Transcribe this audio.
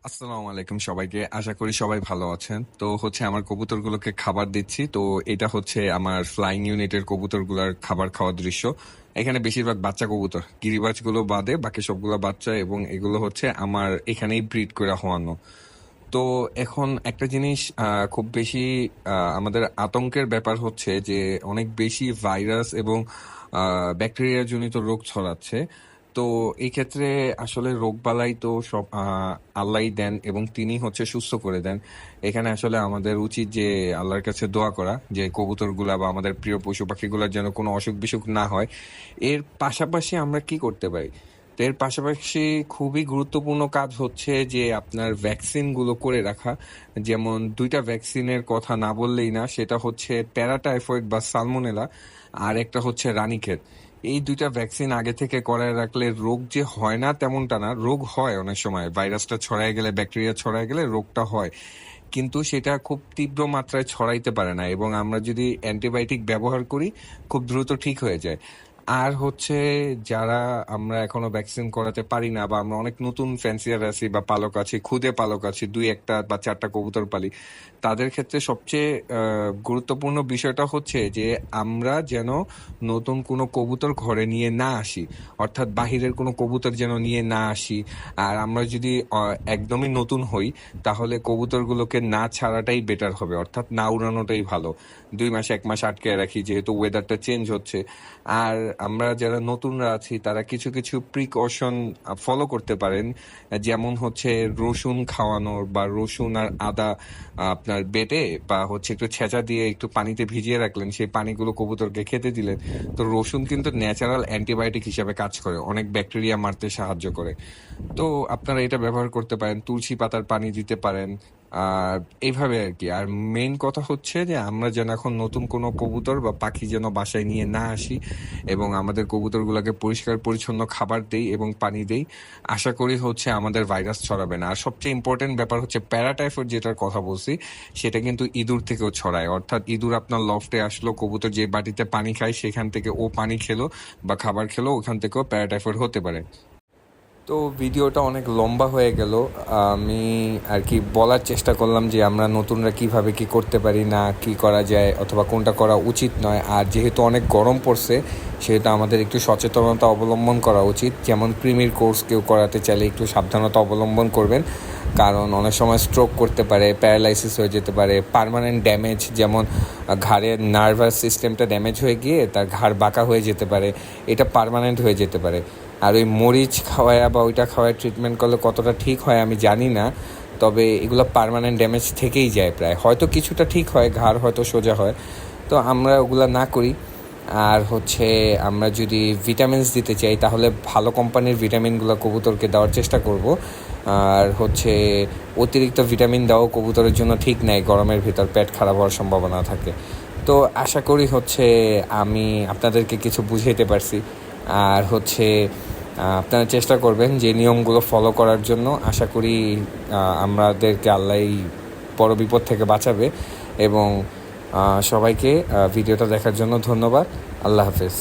আসসালামু আলাইকুম সবাইকে। আশা করি সবাই ভালো আছেন। তো আমার কবুতরগুলোকে খাবার দিচ্ছি। তো এটা হচ্ছে আমার ফ্লাইং ইউনিটের কবুতরগুলোর খাবার খাওয়ার দৃশ্য। এখানে বেশিরভাগ বাচ্চা কবুতর, গিরিবাজগুলো বাদে বাকি সবগুলো বাচ্চা, এবং এগুলো হচ্ছে আমার এখানেই ব্রিড করে হওয়ানো। তো এখন একটা জিনিস খুব বেশি আমাদের আতঙ্কের ব্যাপার হচ্ছে যে অনেক বেশি ভাইরাস এবং ব্যাকটেরিয়া জনিত রোগ ছড়াচ্ছে। তো এই ক্ষেত্রে আসলে রোগবালাই তো সব আল্লাহই দেন এবং তিনি হচ্ছে সুস্থ করে দেন। এখানে আসলে আমাদের উচিত যে আল্লাহর কাছে দোয়া করা যে কবুতরগুলা বা আমাদের প্রিয় পশু পাখিগুলোর যেন কোনো অসুখ বিসুখ না হয়। এর পাশাপাশি আমরা কি করতে পারি? তো এর পাশাপাশি খুবই গুরুত্বপূর্ণ কাজ হচ্ছে যে আপনার ভ্যাকসিনগুলো করে রাখা। যেমন দুইটা ভ্যাকসিনের কথা না বললেই না, সেটা হচ্ছে প্যারাটাইফয়েড বা সালমোনেলা, আর একটা হচ্ছে রানীক্ষেত। এই দুইটা ভ্যাকসিন আগে থেকে করায় রাখলে রোগ যে হয় না তেমনটা না, রোগ হয় অনেক সময়, ভাইরাসটা ছড়ায় গেলে, ব্যাকটেরিয়া ছড়ায় গেলে রোগটা হয়, কিন্তু সেটা খুব তীব্র মাত্রায় ছড়াইতে পারে না, এবং আমরা যদি অ্যান্টিবায়োটিক ব্যবহার করি খুব দ্রুত ঠিক হয়ে যায়। আর হচ্ছে যারা আমরা এখনো ভ্যাকসিন করাতে পারি না, বা আমরা অনেক নতুন ফ্যান্সিয়ার আছি বা পালক আছি, খুদে পালক আছি, দুই একটা বা চারটা কবুতর পালি, তাদের ক্ষেত্রে সবচেয়ে গুরুত্বপূর্ণ বিষয়টা হচ্ছে যে আমরা যেন নতুন কোনো কবুতর ঘরে নিয়ে না আসি, অর্থাৎ বাহিরের কোনো কবুতর যেন নিয়ে না আসি। আর আমরা যদি একদমই নতুন হই, তাহলে কবুতরগুলোকে না ছাড়াটাই বেটার হবে, অর্থাৎ না উড়ানোটাই ভালো। 2 মাস 1 মাস আটকে রাখি, যেহেতু ওয়েদারটা চেঞ্জ হচ্ছে। আর আমরা যারা নতুনরা আছি তারা কিছু কিছু প্রিকশন ফলো করতে পারেন, যেমন হচ্ছে রসুন খাওয়ানোর, বা রসুন আর আদা আপনার বেটে বা হচ্ছে একটু ছেঁচা দিয়ে একটু পানিতে ভিজিয়ে রাখলেন, সেই পানিগুলো কবুতরকে খেতে দিলেন। তো রসুন কিন্তু ন্যাচারাল অ্যান্টিবায়োটিক হিসেবে কাজ করে, অনেক ব্যাকটেরিয়া মারতে সাহায্য করে। তো আপনারা এটা ব্যবহার করতে পারেন, তুলসী পাতার পানি দিতে পারেন। আর এইভাবে আর কি। আর মেইন কথা হচ্ছে যে আমরা যেন এখন নতুন কোনো কবুতর বা পাখি যেন বাসায় নিয়ে না আসি, এবং আমাদের কবুতরগুলোকে পরিষ্কার পরিচ্ছন্ন খাবার দেই এবং পানি দেই। আশা করি হচ্ছে আমাদের ভাইরাস ছড়াবে না। আর সবচেয়ে ইম্পর্টেন্ট ব্যাপার হচ্ছে প্যারাটাইফয়েড, যেটার কথা বলছি, সেটা কিন্তু ইঁদুর থেকেও ছড়ায়। অর্থাৎ ইঁদুর আপনার লফটে আসলো, কবুতর যে বাটিতে পানি খায় সেখান থেকে ও পানি খেলো বা খাবার খেলো, ওখান থেকেও প্যারাটাইফয়েড হতে পারে। তো ভিডিওটা অনেক লম্বা হয়ে গেল। আমি আর কি বলার চেষ্টা করলাম যে আমরা নতুনরা কিভাবে কি করতে পারি, না কি করা যায়, অথবা কোনটা করা উচিত নয়। আর যেহেতু অনেক গরম পড়ছে, সেহেতু আমাদের একটু সচেতনতা অবলম্বন করা উচিত। যেমন ক্রিমির কোর্স কেউ করাতে চাইলে একটু সাবধানতা অবলম্বন করবেন, কারণ অনেক সময় স্ট্রোক করতে পারে, প্যারালাইসিস হয়ে যেতে পারে, পার্মানেন্ট ড্যামেজ, যেমন ঘাড়ের নার্ভাস সিস্টেমটা ড্যামেজ হয়ে গিয়ে তার ঘাড় বাঁকা হয়ে যেতে পারে, এটা পার্মানেন্ট হয়ে যেতে পারে। আর ওই মরিচ খাওয়ায় বা ওইটা খাওয়ায় ট্রিটমেন্ট করলে কতটা ঠিক হয় আমি জানি না, তবে এগুলো পার্মানেন্ট ড্যামেজ থেকেই যায় প্রায়, হয়তো কিছুটা ঠিক হয়, ঘাড় হয়তো সোজা হয়। তো আমরা ওগুলো না করি। আর হচ্ছে আমরা যদি ভিটামিনস দিতে চাই তাহলে ভালো কোম্পানির ভিটামিনগুলো কবুতরকে দেওয়ার চেষ্টা করব। আর হচ্ছে অতিরিক্ত ভিটামিন দেওয়া কবুতরের জন্য ঠিক নাই, গরমের ভিতর পেট খারাপ হওয়ার সম্ভাবনা থাকে। তো আশা করি হচ্ছে আমি আপনাদেরকে কিছু বুঝাইতে পারছি। আর হচ্ছে আপনারা চেষ্টা করবেন যে নিয়মগুলো ফলো করার জন্য। আশা করি আমাদেরকে আল্লাহ বড় বিপদ থেকে বাঁচাবে। এবং সবাইকে ভিডিওটা দেখার জন্য ধন্যবাদ। আল্লাহ হাফেজ।